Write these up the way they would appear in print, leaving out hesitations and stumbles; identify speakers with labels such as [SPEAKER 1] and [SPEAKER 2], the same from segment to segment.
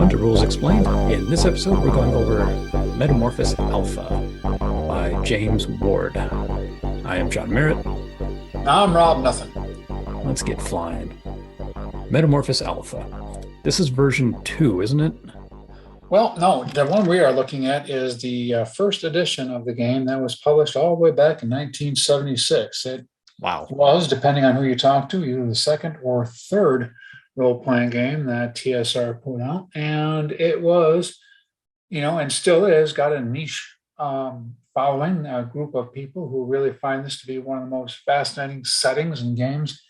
[SPEAKER 1] everyone to Rules Explained. In this episode, we're going over Metamorphosis Alpha by James Ward. I am John Merritt.
[SPEAKER 2] I'm Rob Nothing.
[SPEAKER 1] Let's get flying. Metamorphosis Alpha. This is version 2, isn't it?
[SPEAKER 2] Well, no, the one we are looking at is the first edition of the game that was published all the way back in 1976. It
[SPEAKER 1] Wow.
[SPEAKER 2] was, depending on who you talk to, either the second or third role-playing game that TSR put out. And it was, and still is, got a niche following, a group of people who really find this to be one of the most fascinating settings and games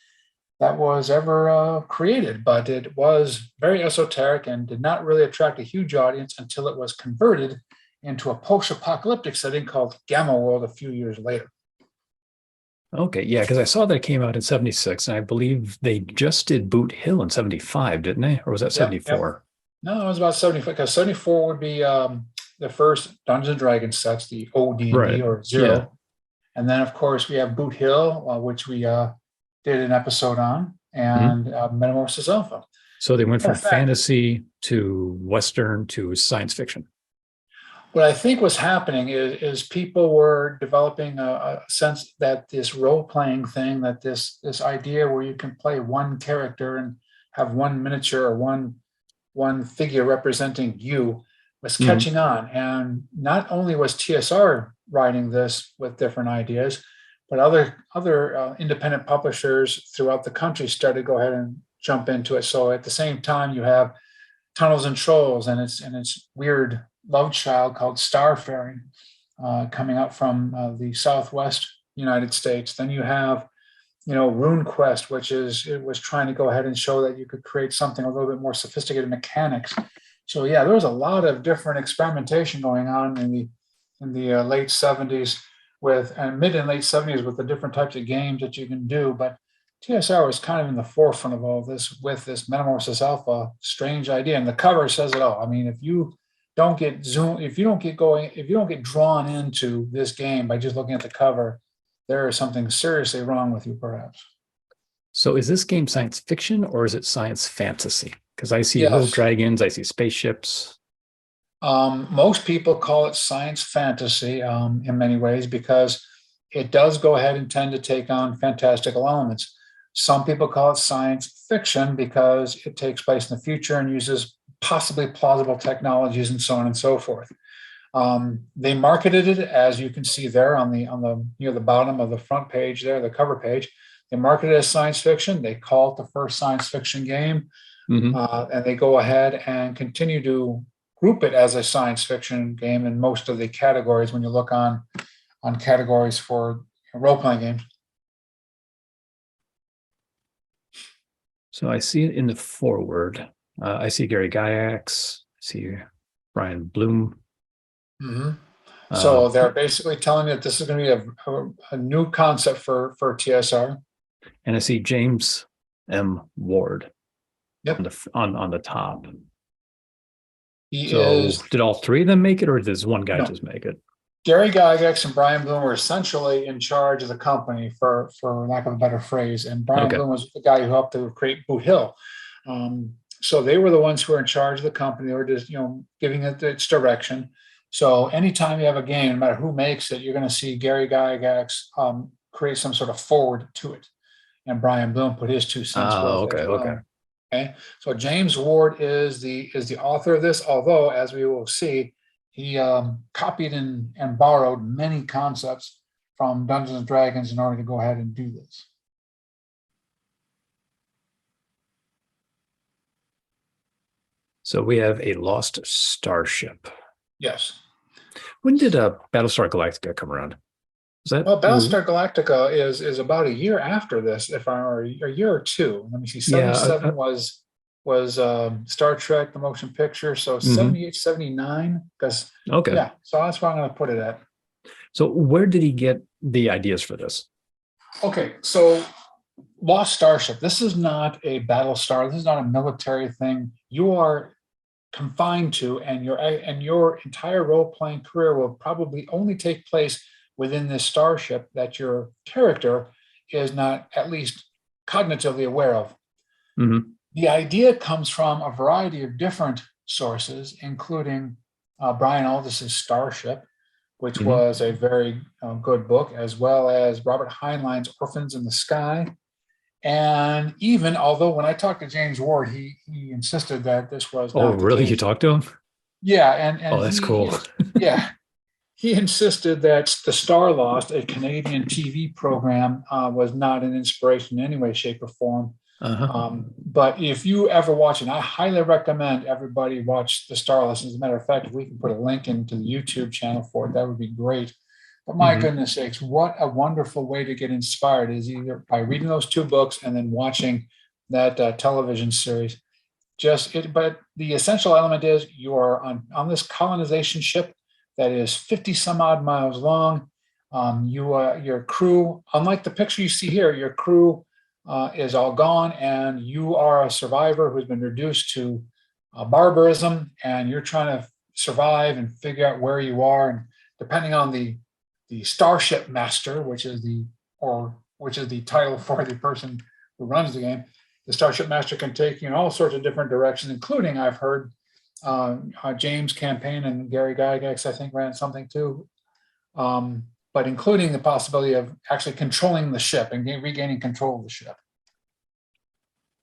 [SPEAKER 2] that was ever created. But it was very esoteric and did not really attract a huge audience until it was converted into a post-apocalyptic setting called Gamma World a few years later.
[SPEAKER 1] Okay, yeah, because I saw that it came out in 76, and I believe they just did Boot Hill in 75, didn't they? Or was that 74?
[SPEAKER 2] Yep. No, it was about 75, because 74 would be the first Dungeons and Dragons sets, the OD&D
[SPEAKER 1] Right.
[SPEAKER 2] or Zero.
[SPEAKER 1] Yeah.
[SPEAKER 2] And then, of course, we have Boot Hill, which we did an episode on, and Metamorphosis Alpha.
[SPEAKER 1] So they went from fantasy to Western to science fiction.
[SPEAKER 2] What I think was happening is people were developing a sense that this role-playing thing, that this idea where you can play one character and have one miniature or one figure representing you was catching on. And not only was TSR writing this with different ideas, but other independent publishers throughout the country started to go ahead and jump into it. So at the same time, you have Tunnels and Trolls and its weird love child called Starfaring coming out from the Southwest United States. Then you have, RuneQuest, which was trying to go ahead and show that you could create something a little bit more sophisticated mechanics. So yeah, there was a lot of different experimentation going on in the late 70s mid and late 70s with the different types of games that you can do. But TSR was kind of in the forefront of all this with this Metamorphosis Alpha strange idea. And the cover says it all. I mean, if you don't get drawn into this game by just looking at the cover, there is something seriously wrong with you, perhaps.
[SPEAKER 1] So is this game science fiction or is it science fantasy? Because I see
[SPEAKER 2] Yes.
[SPEAKER 1] little dragons, I see spaceships.
[SPEAKER 2] Most people call it science fantasy in many ways because it does go ahead and tend to take on fantastical elements. Some people call it science fiction because it takes place in the future and uses possibly plausible technologies and so on and so forth. They marketed it, as you can see there on the near the bottom of the front page there, the cover page. They marketed it as science fiction. They call it the first science fiction game, and they go ahead and continue to group it as a science fiction game in most of the categories when you look on categories for role-playing games.
[SPEAKER 1] So I see it in the foreword. I see Gary Gygax, I see Brian Bloom.
[SPEAKER 2] So they're basically telling you that this is going to be a new concept for TSR.
[SPEAKER 1] And I see James M. Ward.
[SPEAKER 2] Yep.
[SPEAKER 1] On the top.
[SPEAKER 2] Did
[SPEAKER 1] all three of them make it, or does one guy just make it?
[SPEAKER 2] Gary Gygax and Brian Bloom were essentially in charge of the company, for lack of a better phrase. And Brian Bloom was the guy who helped to create Boot Hill. So they were the ones who were in charge of the company. They were just, giving it its direction. So anytime you have a game, no matter who makes it, you're going to see Gary Gygax create some sort of forward to it. And Brian Bloom put his 2 cents. Okay. So James Ward is the author of this, although, as we will see, he copied and borrowed many concepts from Dungeons and Dragons in order to go ahead and do this.
[SPEAKER 1] So we have a lost starship.
[SPEAKER 2] Yes.
[SPEAKER 1] When did Battlestar Galactica come around?
[SPEAKER 2] Battlestar Galactica is about a year after this, or a year or two. Let me see. 77 was Star Trek, the motion picture. So 78, 79. So that's where I'm going to put it at.
[SPEAKER 1] So where did he get the ideas for this?
[SPEAKER 2] Okay, so Lost Starship. This is not a Battlestar. This is not a military thing. You are confined to, and your entire role-playing career will probably only take place within this starship that your character is not at least cognitively aware of. The idea comes from a variety of different sources, including Brian Aldiss's Starship, which
[SPEAKER 1] Mhm.
[SPEAKER 2] was a very good book, as well as Robert Heinlein's Orphans in the Sky. And even although when I talked to James Ward, he insisted that this was
[SPEAKER 1] Oh,
[SPEAKER 2] not the
[SPEAKER 1] really? You
[SPEAKER 2] case.
[SPEAKER 1] talked to him?
[SPEAKER 2] Yeah, and
[SPEAKER 1] Oh, that's cool.
[SPEAKER 2] yeah, he insisted that the Star Lost, a Canadian TV program, was not an inspiration in any way, shape, or form.
[SPEAKER 1] Uh-huh.
[SPEAKER 2] But if you ever watch it, I highly recommend everybody watch the Star Lost. As a matter of fact, if we can put a link into the YouTube channel for it, that would be great. But my
[SPEAKER 1] Hmm.
[SPEAKER 2] goodness sakes, what a wonderful way to get inspired is either by reading those two books and then watching that television series. But the essential element is you are on this colonization ship that is 50 some odd miles long. Your crew, unlike the picture you see here, your crew is all gone, and you are a survivor who's been reduced to barbarism, and you're trying to survive and figure out where you are. And depending on the Starship Master, which is the title for the person who runs the game, the Starship Master can take you in all sorts of different directions, including I've heard James Campaign and Gary Gygax, I think, ran something too. But including the possibility of actually controlling the ship and regaining control of the ship.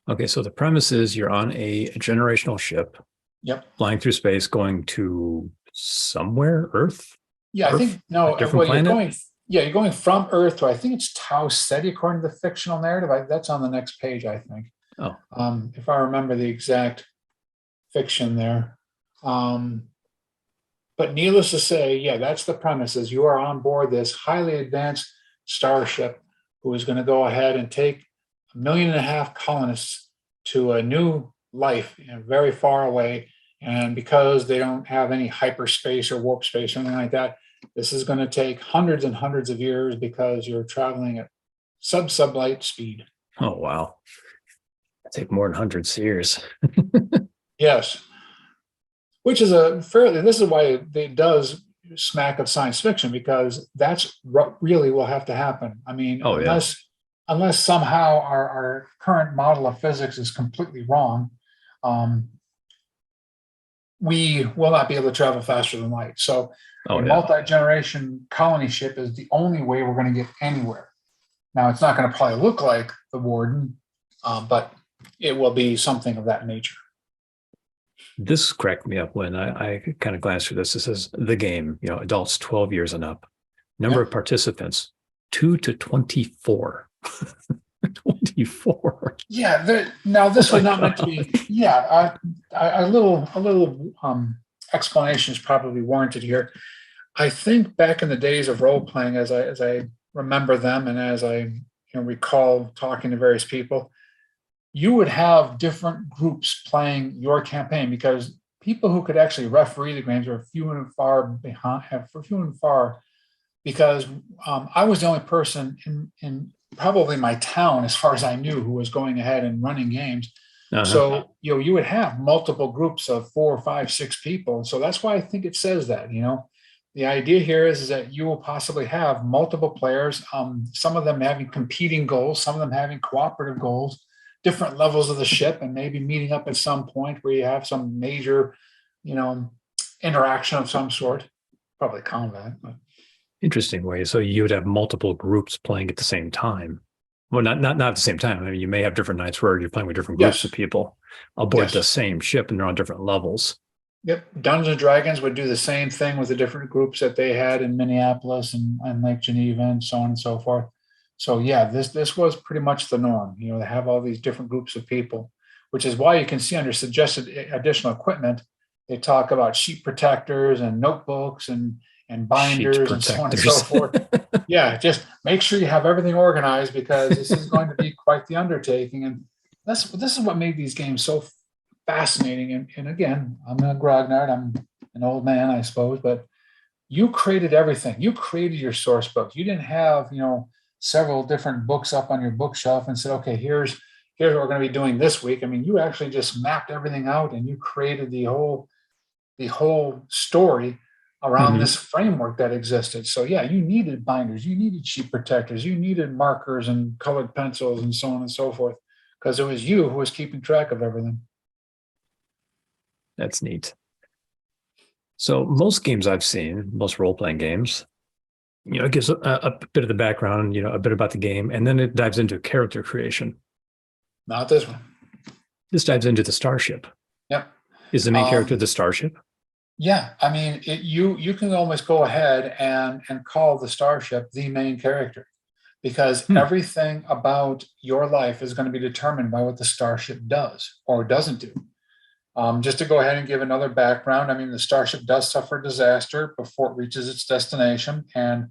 [SPEAKER 1] Okay, so the premise is you're on a generational ship
[SPEAKER 2] Yep.
[SPEAKER 1] flying through space, going to somewhere, Earth?
[SPEAKER 2] Yeah, I
[SPEAKER 1] Earth?
[SPEAKER 2] think no.
[SPEAKER 1] A different
[SPEAKER 2] Well,
[SPEAKER 1] planet?
[SPEAKER 2] you're going from Earth to, I think it's Tau Ceti according to the fictional narrative. That's on the next page, I think.
[SPEAKER 1] Oh,
[SPEAKER 2] If I remember the exact fiction there. But needless to say, yeah, that's the premise: is you are on board this highly advanced starship who is going to go ahead and take 1.5 million colonists to a new life, very far away. And because they don't have any hyperspace or warp space or anything like that, this is going to take hundreds and hundreds of years because you're traveling at sublight speed.
[SPEAKER 1] oh, wow. Take more than hundreds of years.
[SPEAKER 2] Yes, which is this is why it does smack of science fiction, because that's what really will have to happen. I mean,
[SPEAKER 1] Oh, yeah.
[SPEAKER 2] unless somehow our current model of physics is completely wrong, um, we will not be able to travel faster than light. So a
[SPEAKER 1] Oh, yeah.
[SPEAKER 2] multi-generation colony ship is the only way we're going to get anywhere. Now, it's not going to probably look like the Warden, but it will be something of that nature.
[SPEAKER 1] This cracked me up when I kind of glanced through this. It says the game, adults 12 years and up. Number
[SPEAKER 2] Yep.
[SPEAKER 1] of participants, 2 to 24. 24.
[SPEAKER 2] Yeah. Now, this
[SPEAKER 1] Oh
[SPEAKER 2] was
[SPEAKER 1] my
[SPEAKER 2] not meant to be.
[SPEAKER 1] God.
[SPEAKER 2] Yeah, a little explanation is probably warranted here. I think back in the days of role playing, as I remember them, and as I recall talking to various people, you would have different groups playing your campaign, because people who could actually referee the games are few and far behind. Few and far, because I was the only person in probably my town, as far as I knew, who was going ahead and running games.
[SPEAKER 1] Uh-huh.
[SPEAKER 2] So you would have multiple groups of 4, 5, 6 people. So that's why I think it says that. The idea here is that you will possibly have multiple players, some of them having competing goals, some of them having cooperative goals, different levels of the ship, and maybe meeting up at some point where you have some major, interaction of some sort, probably combat. But
[SPEAKER 1] Interesting way. So you would have multiple groups playing at the same time. Well, not at the same time. I mean, you may have different nights where you're playing with different groups
[SPEAKER 2] yes,
[SPEAKER 1] of people aboard the
[SPEAKER 2] yes,
[SPEAKER 1] same ship, and they're on different levels.
[SPEAKER 2] yep. Dungeons and Dragons would do the same thing with the different groups that they had in Minneapolis and Lake Geneva and so on and so forth. So yeah, this was pretty much the norm. They have all these different groups of people, which is why you can see under suggested additional equipment, they talk about sheet protectors and notebooks and
[SPEAKER 1] Sheet
[SPEAKER 2] binders and so on and so
[SPEAKER 1] protectors.
[SPEAKER 2] forth. Yeah, just make sure you have everything organized, because this is going to be quite the undertaking. And this is what made these games so fascinating. And again, I'm a grognard. I'm an old man, I suppose, but you created everything. You created your source book. You didn't have, several different books up on your bookshelf and said, okay, here's what we're going to be doing this week. I mean, you actually just mapped everything out, and you created the whole story around
[SPEAKER 1] Mhm.
[SPEAKER 2] this framework that existed. So yeah, you needed binders, you needed sheet protectors, you needed markers and colored pencils and so on and so forth, because it was you who was keeping track of everything.
[SPEAKER 1] That's neat. So most games I've seen, most role-playing games, it gives a bit of the background, a bit about the game, and then it dives into character creation.
[SPEAKER 2] Not this one.
[SPEAKER 1] This dives into the Starship.
[SPEAKER 2] Yep.
[SPEAKER 1] Is the main character the Starship?
[SPEAKER 2] Yeah, I mean, you can almost go ahead and call the Starship the main character, because everything about your life is going to be determined by what the Starship does or doesn't do. Just to go ahead and give another background, I mean, the Starship does suffer disaster before it reaches its destination, and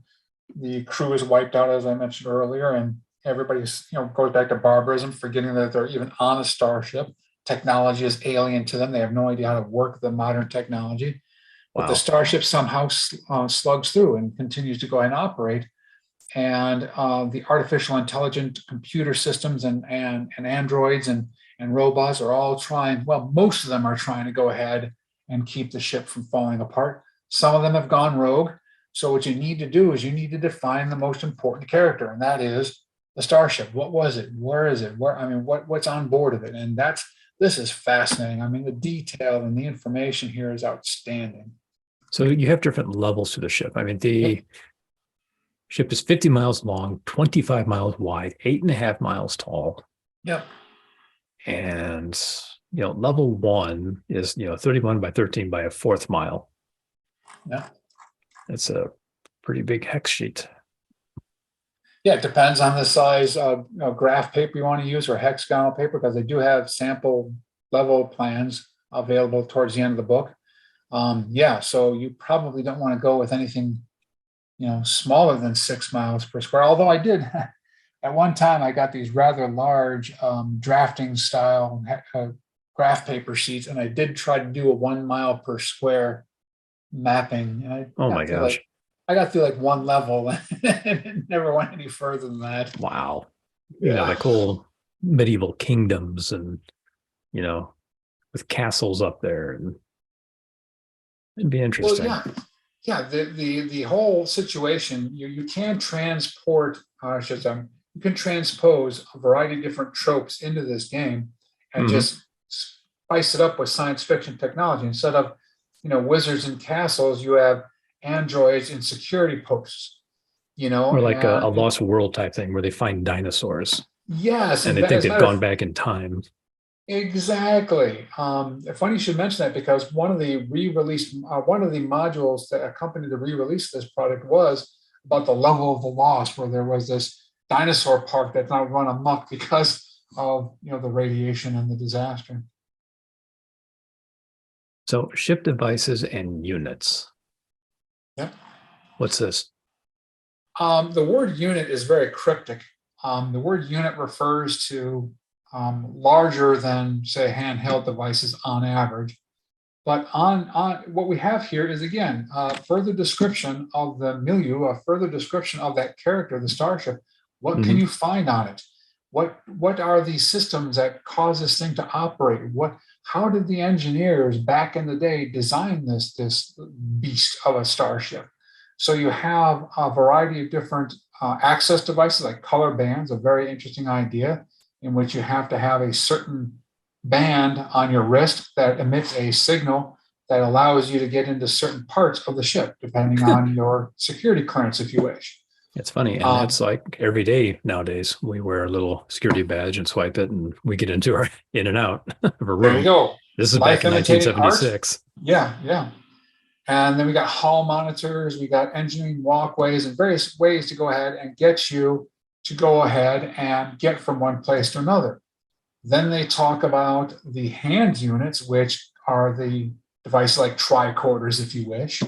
[SPEAKER 2] the crew is wiped out, as I mentioned earlier, and everybody's, goes back to barbarism, forgetting that they're even on a starship. Technology is alien to them. They have no idea how to work the modern technology. But the
[SPEAKER 1] Wow.
[SPEAKER 2] Starship somehow slugs through and continues to go ahead and operate. And the artificial intelligent computer systems and androids and robots are all trying, well, most of them are trying to go ahead and keep the ship from falling apart. Some of them have gone rogue. So what you need to do is you need to define the most important character, and that is the Starship. What was it? Where is it? What's on board of it? And this is fascinating. I mean, the detail and the information here is outstanding.
[SPEAKER 1] So you have different levels to the ship. I mean, the ship is 50 miles long, 25 miles wide, 8.5 miles tall.
[SPEAKER 2] Yep.
[SPEAKER 1] And, level 1 is, 31 by 13 by a fourth mile.
[SPEAKER 2] Yeah.
[SPEAKER 1] It's a pretty big hex sheet.
[SPEAKER 2] Yeah, it depends on the size of graph paper you want to use or hexagonal paper, because they do have sample level plans available towards the end of the book. So you probably don't want to go with anything, smaller than 6 miles per square. Although I did, at one time, I got these rather large drafting style graph paper sheets, and I did try to do a 1 mile per square mapping. And
[SPEAKER 1] Oh my gosh.
[SPEAKER 2] I got through like one level and it never went any further than that.
[SPEAKER 1] Wow.
[SPEAKER 2] Yeah.
[SPEAKER 1] Like whole medieval kingdoms and, with castles up there, and it'd be interesting.
[SPEAKER 2] Well, yeah. The whole situation, you can transport, you can transpose a variety of different tropes into this game and just spice it up with science fiction technology. Instead of, wizards and castles, you have androids in security posts,
[SPEAKER 1] or like a lost world type thing where they find dinosaurs.
[SPEAKER 2] Yes,
[SPEAKER 1] and they think they've gone back in time.
[SPEAKER 2] Exactly. Funny you should mention that, because one of the modules that accompanied the re-release of this product was about the level of the lost, where there was this dinosaur park that's now run amok because of the radiation and the disaster.
[SPEAKER 1] So ship devices and units.
[SPEAKER 2] Yeah.
[SPEAKER 1] What's this?
[SPEAKER 2] The word unit is very cryptic. The word unit refers to larger than, say, handheld devices on average. But on what we have here is, again, further description of the milieu, a further description of that character, the Starship. What can you find on it? What are the systems that cause this thing to operate? How did the engineers back in the day design this beast of a starship? So you have a variety of different access devices, like color bands, a very interesting idea, in which you have to have a certain band on your wrist that emits a signal that allows you to get into certain parts of the ship, depending on your security clearance, if you wish.
[SPEAKER 1] It's funny. And that's like every day nowadays. We wear a little security badge and swipe it, and we get into our in and out of a room.
[SPEAKER 2] There you go.
[SPEAKER 1] This is back in 1976.
[SPEAKER 2] Yeah. And then we got hall monitors, we got engineering walkways, and various ways to go ahead and get you to go ahead and get from one place to another. Then they talk about the hand units, which are the devices like tricorders, if you wish.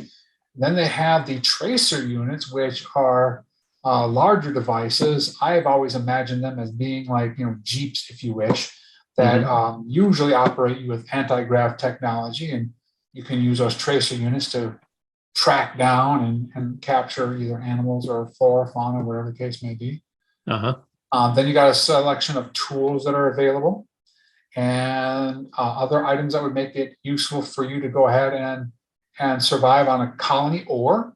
[SPEAKER 2] Then they have the tracer units, which are larger devices. I've always imagined them as being like, Jeeps, if you wish, that usually operate with anti-grav technology, and you can use those tracer units to track down and capture either animals or flora, fauna, whatever the case may be. Then you got a selection of tools that are available, and other items that would make it useful for you to go ahead and survive on a colony, or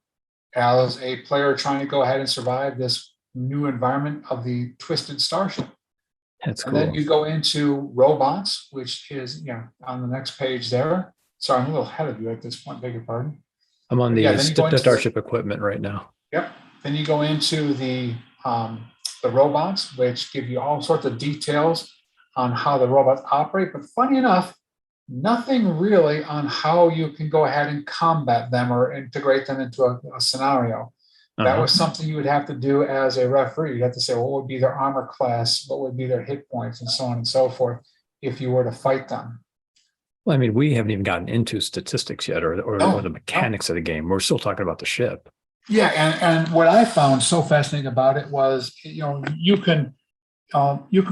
[SPEAKER 2] as a player trying to go ahead and survive this new environment of the twisted starship.
[SPEAKER 1] That's cool.
[SPEAKER 2] And then you go into robots, which is on the next page there. sorry, I'm a little ahead of you at this point, beg your pardon.
[SPEAKER 1] I'm on
[SPEAKER 2] But yeah,
[SPEAKER 1] the
[SPEAKER 2] then you go into
[SPEAKER 1] Starship equipment right now.
[SPEAKER 2] yep. Then you go into the robots, which give you all sorts of details on how the robots operate. But funny enough, nothing really on how you can go ahead and combat them or integrate them into a scenario. That
[SPEAKER 1] Uh-huh.
[SPEAKER 2] was something you would have to do as a referee. You'd have to say, what would be their armor class, what would be their hit points, and so on and so forth, if you were to fight them.
[SPEAKER 1] Well, I mean, we haven't even gotten into statistics yet, or
[SPEAKER 2] No,
[SPEAKER 1] the
[SPEAKER 2] no.
[SPEAKER 1] mechanics of the game. We're still talking about the ship.
[SPEAKER 2] Yeah, and what I found so fascinating about it was, you could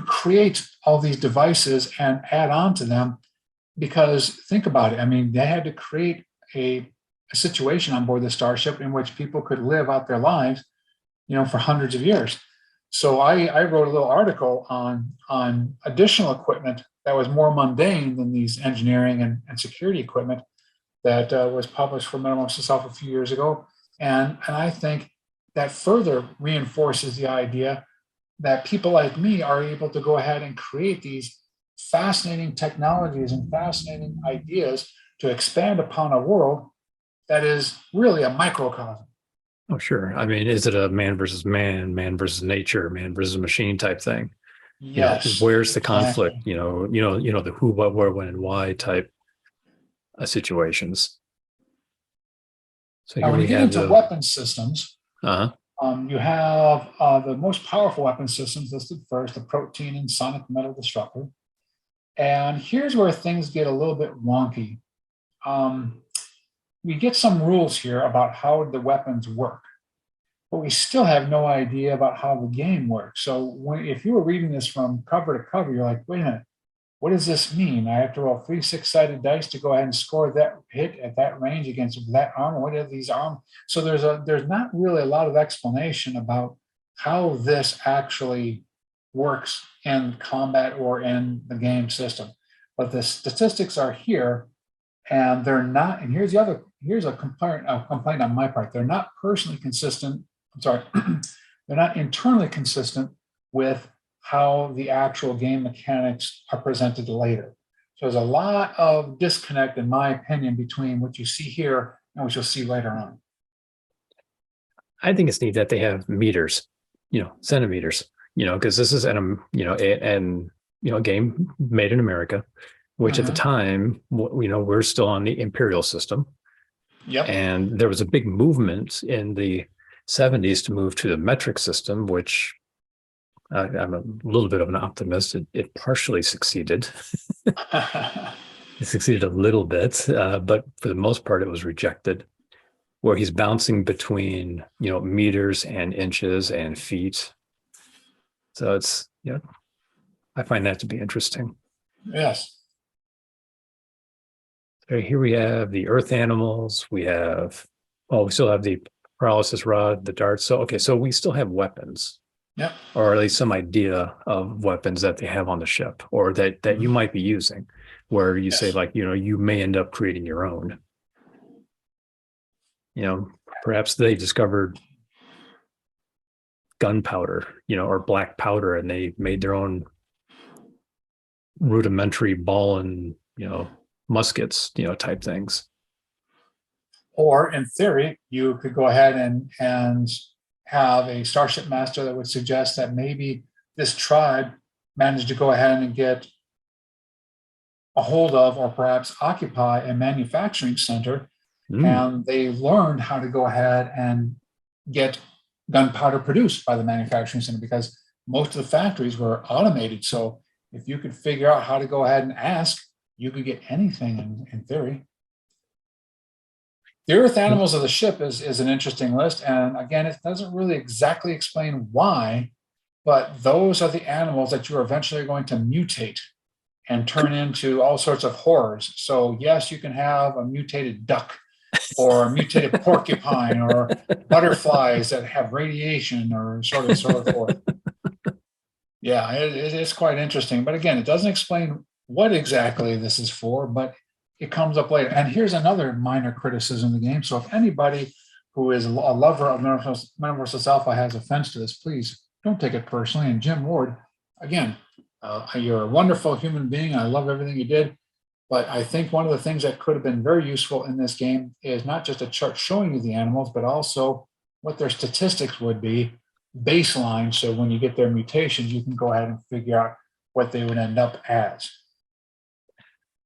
[SPEAKER 2] create all these devices and add on to them because think about it. I mean, they had to create a situation on board the Starship in which people could live out their lives, for hundreds of years. So I wrote a little article on additional equipment that was more mundane than these engineering and security equipment that was published for Metamorphosis Alpha a few years ago. And I think that further reinforces the idea that people like me are able to go ahead and create these fascinating technologies and fascinating ideas to expand upon a world that is really a microcosm.
[SPEAKER 1] Oh, sure. I mean, is it a man versus man, man versus nature, man versus machine type thing?
[SPEAKER 2] Yes,
[SPEAKER 1] Where's the conflict?
[SPEAKER 2] exactly.
[SPEAKER 1] The who, what, where, when, and why type situations. So
[SPEAKER 2] Now,
[SPEAKER 1] here
[SPEAKER 2] when you
[SPEAKER 1] we
[SPEAKER 2] get
[SPEAKER 1] have
[SPEAKER 2] into
[SPEAKER 1] the
[SPEAKER 2] weapon systems,
[SPEAKER 1] uh
[SPEAKER 2] you have the most powerful weapon systems listed first, the protein and sonic metal disruptor. And here's where things get a little bit wonky. Um, we get some rules here about how the weapons work, but we still have no idea about how the game works. So if you were reading this from cover to cover, you're like, wait a minute, what does this mean? I have to roll 3 6-sided dice to go ahead and score that hit at that range against that armor. What are these armor? So there's not really a lot of explanation about how this actually works in combat or in the game system. But the statistics are here, and they're not. And here's a complaint on my part. They're not personally consistent. I'm sorry, they're not internally consistent with how the actual game mechanics are presented later. So there's a lot of disconnect, in my opinion, between what you see here and what you'll see later on.
[SPEAKER 1] I think it's neat that they have meters, centimeters, because this is a game made in America, which at the
[SPEAKER 2] Mhm.
[SPEAKER 1] time, we're still on the imperial system.
[SPEAKER 2] Yep.
[SPEAKER 1] And there was a big movement in the 70s to move to the metric system, which I'm a little bit of an optimist. It partially succeeded. It succeeded a little bit, but for the most part, it was rejected. Where he's bouncing between, meters and inches and feet. So I find that to be interesting.
[SPEAKER 2] Yes.
[SPEAKER 1] So here we have the earth animals. We still have the paralysis rod, the darts. So, okay, so we still have weapons,
[SPEAKER 2] Yep.
[SPEAKER 1] or at least some idea of weapons that they have on the ship, or that you
[SPEAKER 2] Mhm.
[SPEAKER 1] might be using, where you say,
[SPEAKER 2] Yes.
[SPEAKER 1] like, you may end up creating your own. Perhaps they discovered gunpowder, or black powder, and they made their own rudimentary ball and, muskets, type things.
[SPEAKER 2] Or in theory, you could go ahead and have a Starship Master that would suggest that maybe this tribe managed to go ahead and get a hold of or perhaps occupy a manufacturing center,
[SPEAKER 1] Mm.
[SPEAKER 2] and they learned how to go ahead and get gunpowder produced by the manufacturing center because most of the factories were automated. So if you could figure out how to go ahead and ask, you could get anything in theory. The earth animals of the ship is an interesting list. And again, it doesn't really exactly explain why, but those are the animals that you're eventually going to mutate and turn into all sorts of horrors. So yes, you can have a mutated duck or a mutated porcupine or butterflies that have radiation or so forth. Yeah, it's quite interesting. But again, it doesn't explain what exactly this is for, but it comes up later. And here's another minor criticism of the game. So if anybody who is a lover of Metamorphosis Alpha has offense to this, please don't take it personally. And Jim Ward, again, you're a wonderful human being. I love everything you did. But I think one of the things that could have been very useful in this game is not just a chart showing you the animals, but also what their statistics would be baseline. So when you get their mutations, you can go ahead and figure out what they would end up as.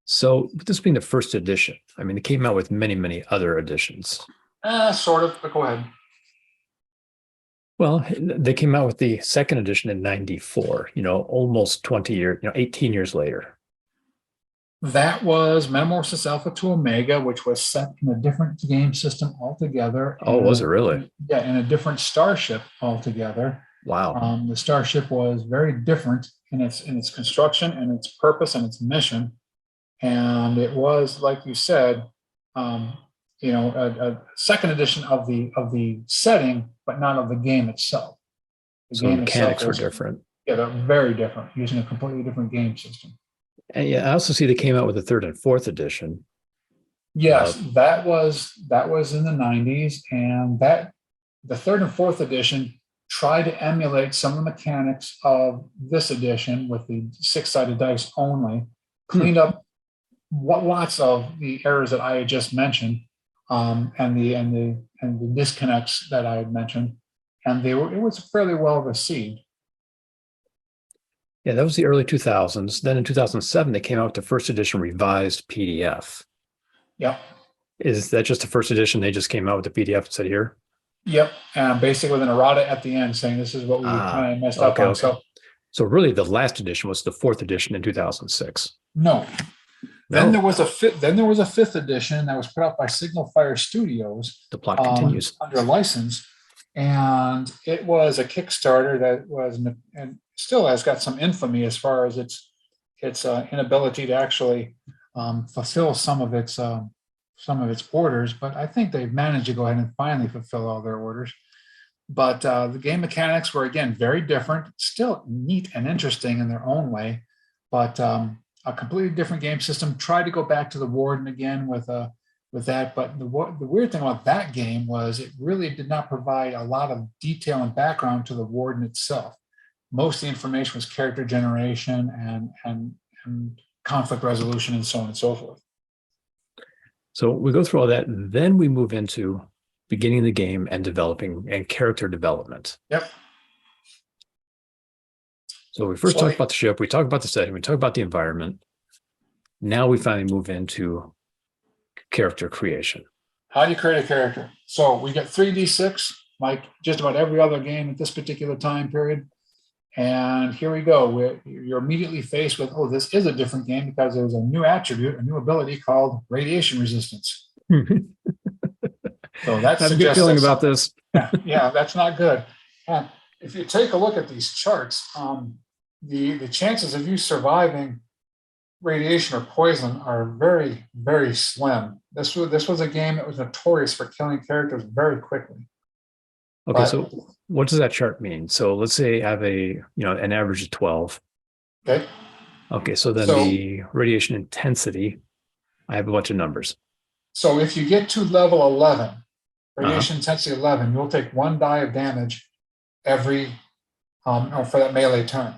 [SPEAKER 1] So this being the first edition, I mean, it came out with many, many other editions.
[SPEAKER 2] Sort of, but go ahead.
[SPEAKER 1] Well, they came out with the second edition in 94, almost 20 years, 18 years later.
[SPEAKER 2] That was Metamorphosis Alpha to Omega, which was set in a different game system altogether.
[SPEAKER 1] Oh, was it really?
[SPEAKER 2] Yeah, in a different Starship altogether.
[SPEAKER 1] Wow.
[SPEAKER 2] The Starship was very different in its construction and its purpose and its mission. And it was, like you said, a second edition of the setting, but not of the game itself.
[SPEAKER 1] So the mechanics were different.
[SPEAKER 2] Yeah, they're very different, using a completely different game system.
[SPEAKER 1] And yeah, I also see they came out with a third and fourth edition.
[SPEAKER 2] Yes, that was in the 90s, and the third and fourth edition tried to emulate some of the mechanics of this edition with the 6-sided dice only, cleaned up lots of the errors that I had just mentioned, and the disconnects that I had mentioned, and it was fairly well received.
[SPEAKER 1] Yeah, that was the early 2000s. Then in 2007, they came out with the first edition revised PDF.
[SPEAKER 2] Yep.
[SPEAKER 1] Is that just the first edition? They just came out with the PDF and said, here?
[SPEAKER 2] Yep. And basically with an errata at the end saying this is what we kind of messed up on.
[SPEAKER 1] Okay. So really the last edition was the fourth edition in 2006.
[SPEAKER 2] No. Then there was a fifth edition that was put out by Signal Fire Studios.
[SPEAKER 1] The plot continues.
[SPEAKER 2] Under license. And it was a Kickstarter that was, and still has got some infamy as far as its inability to actually fulfill some of its orders. But I think they've managed to go ahead and finally fulfill all their orders. But the game mechanics were, again, very different, still neat and interesting in their own way, but a completely different game system. Tried to go back to the Warden again with that, but the weird thing about that game was it really did not provide a lot of detail and background to the Warden itself. Most of the information was character generation and conflict resolution and so on and so forth.
[SPEAKER 1] So we go through all that, then we move into beginning the game and developing and character development.
[SPEAKER 2] Yep.
[SPEAKER 1] So we first talked about the ship, we talked about the setting, we talked about the environment. Now we finally move into character creation.
[SPEAKER 2] How do you create a character? So we get 3d6, like just about every other game at this particular time period. And here we go. You're immediately faced with, oh, this is a different game because there's a new attribute, a new ability called radiation resistance. So that's
[SPEAKER 1] I have a good feeling about this.
[SPEAKER 2] Yeah, that's not good. And if you take a look at these charts, the chances of you surviving radiation or poison are very, very slim. This was a game that was notorious for killing characters very quickly.
[SPEAKER 1] Okay, so what does that chart mean? So let's say I have an average of 12.
[SPEAKER 2] Okay.
[SPEAKER 1] Okay, so then the radiation intensity, I have a bunch of numbers.
[SPEAKER 2] So if you get to level 11, radiation intensity 11, you'll take 1 die of damage every for that melee turn.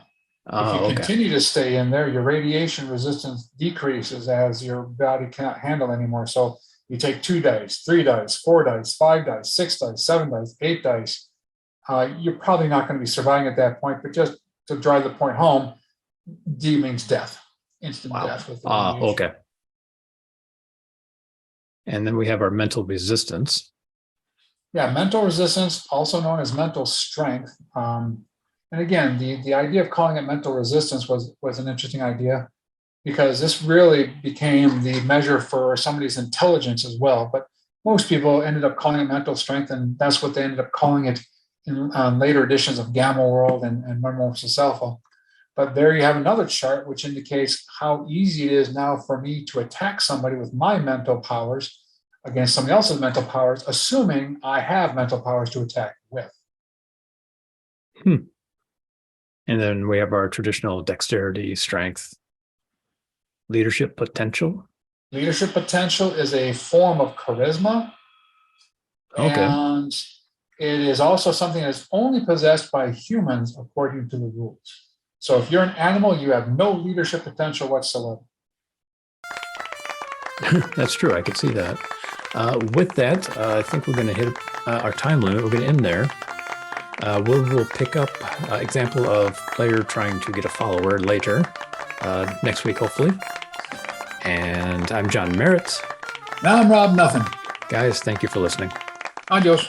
[SPEAKER 2] If you continue to stay in there, your radiation resistance decreases as your body cannot handle anymore. So you take 2 dice, 3 dice, 4 dice, 5 dice, 6 dice, 7 dice, 8 dice. You're probably not going to be surviving at that point, but just to drive the point home, D means death, instant death. With the
[SPEAKER 1] okay. And then we have our mental resistance.
[SPEAKER 2] Yeah, mental resistance, also known as mental strength. And again, the idea of calling it mental resistance was an interesting idea because this really became the measure for somebody's intelligence as well. But most people ended up calling it mental strength, and that's what they ended up calling it in later editions of Gamma World and Metamorphosis Alpha. But there you have another chart which indicates how easy it is now for me to attack somebody with my mental powers against somebody else's mental powers, assuming I have mental powers to attack with.
[SPEAKER 1] And then we have our traditional dexterity, strength, leadership potential.
[SPEAKER 2] Leadership potential is a form of charisma.
[SPEAKER 1] Okay.
[SPEAKER 2] And it is also something that's only possessed by humans according to the rules. So if you're an animal, you have no leadership potential whatsoever.
[SPEAKER 1] That's true. I could see that. With that, I think we're going to hit our time limit. We're going to end there. We'll pick up example of player trying to get a follower later next week, hopefully. And I'm John Merritt.
[SPEAKER 2] Now I'm Rob Nothing.
[SPEAKER 1] Guys, thank you for listening.
[SPEAKER 2] Adios.